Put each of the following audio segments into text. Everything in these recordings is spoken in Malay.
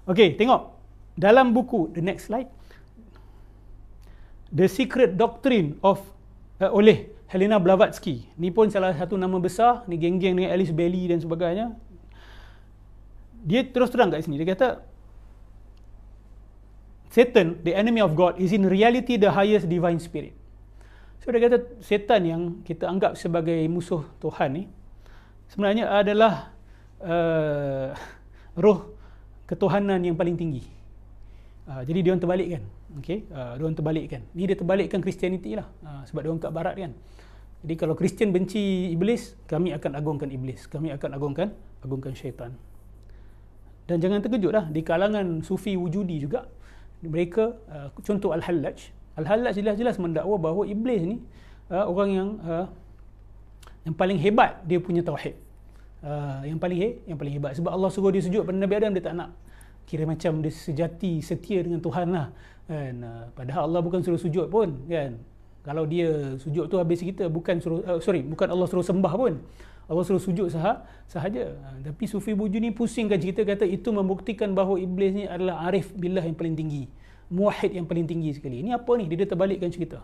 Okey, tengok. Dalam buku, the next slide. The Secret Doctrine of oleh Helena Blavatsky. Ni pun salah satu nama besar, ni geng-geng dengan Alice Bailey dan sebagainya. Dia terus terang kat sini, dia kata Satan, the enemy of God, is in reality the highest divine spirit. So dia kata setan yang kita anggap sebagai musuh Tuhan ni sebenarnya adalah roh ketuhanan yang paling tinggi. Jadi dia orang terbalikkan. Okey, dia orang terbalikkan. Ni dia terbalikkan Christianity lah. Sebab dia orang kat barat kan. Jadi kalau Kristian benci iblis, kami akan agungkan iblis. Kami akan agungkan syaitan. Dan jangan terkejut lah, di kalangan sufi wujudi juga, mereka, contoh Al-Hallaj. Al-Hallaj jelas-jelas mendakwa bahawa iblis ni orang yang paling hebat dia punya tauhid. Yang paling hebat. Sebab Allah suruh dia sujud pada Nabi Adam, dia tak nak. Kira macam dia sejati, setia dengan Tuhan lah. Kan? Padahal Allah bukan suruh sujud pun. Kan? Kalau dia sujud tu habis kita, bukan Allah suruh sembah pun. Allah suruh sujud sahaja. Tapi sufi wujud ni pusingkan cerita, kata itu membuktikan bahawa iblis ni adalah arif billah yang paling tinggi. Muwahhid yang paling tinggi sekali. Ini apa ni? Dia terbalikkan cerita.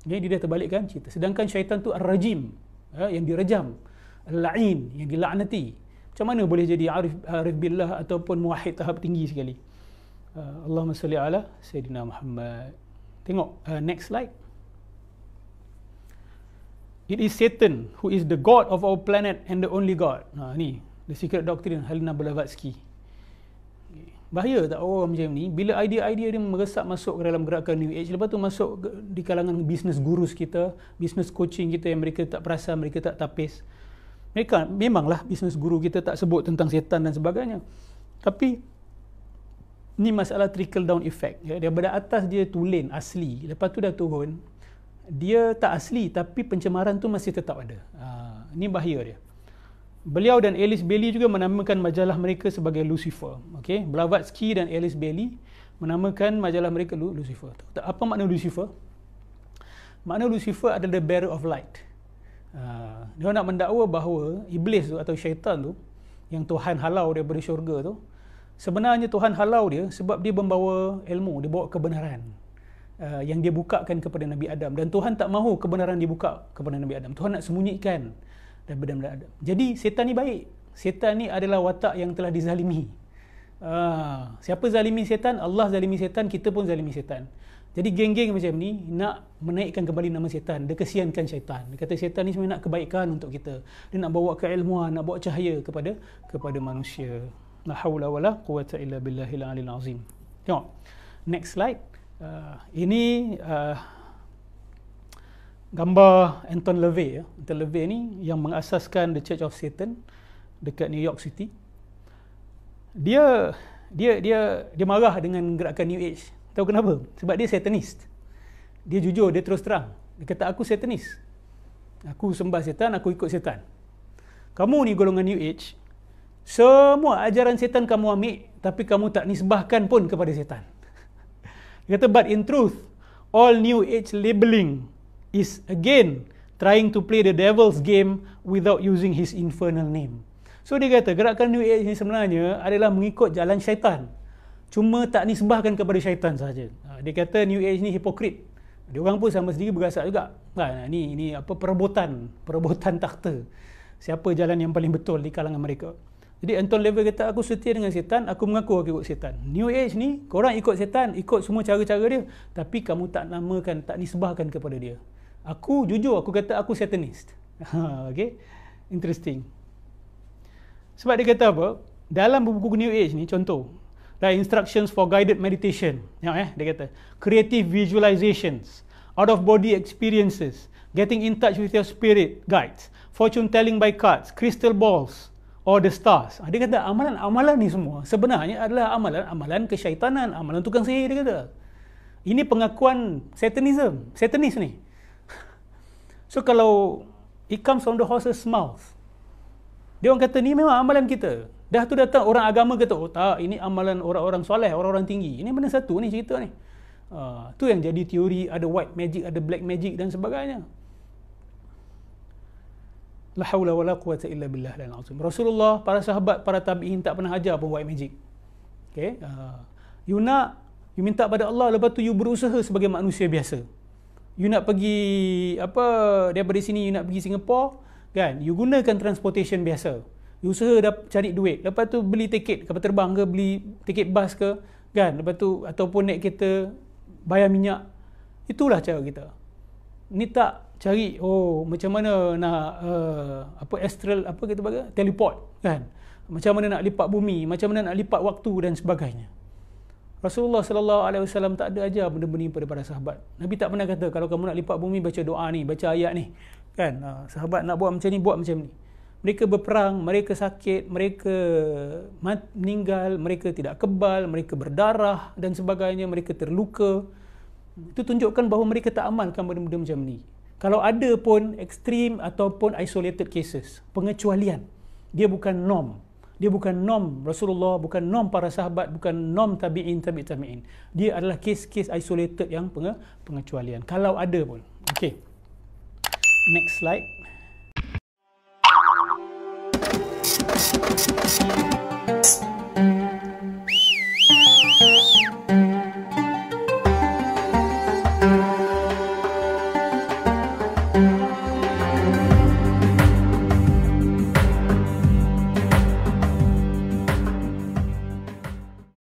Dia terbalikkan cerita. Sedangkan syaitan tu ar-rajim, yang direjam. Al-la'in, yang dilaknati. Macam mana boleh jadi arif billah ataupun muwahhid tahap tinggi sekali? Allahumma salli ala Sayyidina Muhammad. Tengok next slide. It is Satan who is the God of our planet and the only God. Ni The Secret Doctrine, Helena Blavatsky. Bahaya tak orang macam ni? Bila idea-idea dia meresap masuk ke dalam gerakan New Age, lepas tu masuk di kalangan business gurus kita, business coaching kita yang mereka tak perasan, mereka tak tapis. Mereka memanglah business guru kita tak sebut tentang setan dan sebagainya. Tapi ni masalah trickle down effect. Daripada atas dia tulen asli, lepas tu dah turun, dia tak asli tapi pencemaran tu masih tetap ada. Ini bahaya dia. Beliau dan Alice Bailey juga menamakan majalah mereka sebagai Lucifer. Okey, Blavatsky dan Alice Bailey menamakan majalah mereka Lucifer. Apa makna Lucifer? Makna Lucifer adalah the bearer of light. Dia nak mendakwa bahawa iblis tu atau syaitan tu yang Tuhan halau daripada syurga tu, sebenarnya Tuhan halau dia sebab dia membawa ilmu, dia bawa kebenaran yang dia bukakan kepada Nabi Adam, dan Tuhan tak mahu kebenaran dibuka kepada Nabi Adam. Tuhan nak sembunyikan daripada Nabi Adam. Jadi setan ni baik. Setan ni adalah watak yang telah dizalimi. Siapa zalimi setan? Allah zalimi setan, kita pun zalimi setan. Jadi geng-geng macam ni nak menaikkan kembali nama setan. Dia kesiankan syaitan. Dia kata syaitan ni sebenarnya nak kebaikan untuk kita. Dia nak bawa keilmuan, nak bawa cahaya kepada manusia. La haula wala quwwata illa billahil aliyil azim. Tengok. Next slide. Ini gambar Anton LaVey. Anton LaVey ni yang mengasaskan The Church of Satan dekat New York City. Dia marah dengan gerakan New Age. Tahu kenapa? Sebab dia satanist. Dia jujur, dia terus terang. Dia kata, aku satanist. Aku sembah setan, aku ikut setan. Kamu ni golongan New Age, semua ajaran setan kamu ambil, tapi kamu tak nisbahkan pun kepada setan. Dia kata, but in truth, all New Age labeling is again trying to play the devil's game without using his infernal name. So dia kata, gerakan New Age ni sebenarnya adalah mengikut jalan syaitan. Cuma tak nisbahkan kepada syaitan sahaja. Dia kata New Age ni hipokrit. Dia orang pun sama sendiri bergasak juga. Ini apa perebutan takhta. Siapa jalan yang paling betul di kalangan mereka. Jadi Anton LaVey kata, aku setia dengan setan, aku mengaku aku ikut setan. New Age ni, korang ikut setan, ikut semua cara-cara dia, tapi kamu tak namakan, tak nisbahkan kepada dia. Aku jujur, aku kata aku satanist. Okay? Interesting. Sebab dia kata apa? Dalam buku New Age ni, contoh, instructions for guided meditation. Dia kata, creative visualizations, out of body experiences, getting in touch with your spirit guides, fortune telling by cards, crystal balls, or the stars. Dia kata amalan-amalan ni semua sebenarnya adalah amalan-amalan kesyaitanan, amalan tukang sihir. Dia kata ini pengakuan satanis ni. So kalau it comes from the horse's mouth, dia orang kata ni memang amalan kita. Dah tu datang orang agama kata, oh tak, ini amalan orang-orang soleh, orang-orang tinggi. Ini mana satu ni cerita ni. Tu yang jadi teori, ada white magic, ada black magic dan sebagainya. La haula wala quwwata illa billah al-azim. Rasulullah, para sahabat, para tabi'in tak pernah ajar pun white magic. Okay. You minta pada Allah, lepas tu you berusaha sebagai manusia biasa. You nak pergi daripada sini you nak pergi Singapore, kan? You gunakan transportation biasa. You usaha cari duit. Lepas tu beli tiket kapal terbang ke, beli tiket bas ke, kan? Lepas tu ataupun naik kereta, bayar minyak. Itulah cara kita. Ni tak cari macam mana nak astral kita bagi teleport, kan? Macam mana nak lipat bumi, macam mana nak lipat waktu dan sebagainya. Rasulullah sallallahu alaihi wasallam tak ada ajar benda-benda ni pada para sahabat. Nabi tak pernah kata kalau kamu nak lipat bumi baca doa ni, baca ayat ni, kan? Sahabat nak buat macam ni, buat macam ni. Mereka berperang, mereka sakit, mereka meninggal, mereka tidak kebal, mereka berdarah dan sebagainya, mereka terluka. Itu tunjukkan bahawa mereka tak amalkan benda-benda macam ni. Kalau ada pun extreme ataupun isolated cases, pengecualian. Dia bukan norm. Dia bukan norm Rasulullah, bukan norm para sahabat, bukan norm tabi'in. Dia adalah kes-kes isolated yang pengecualian. Kalau ada pun. Okay. Next slide.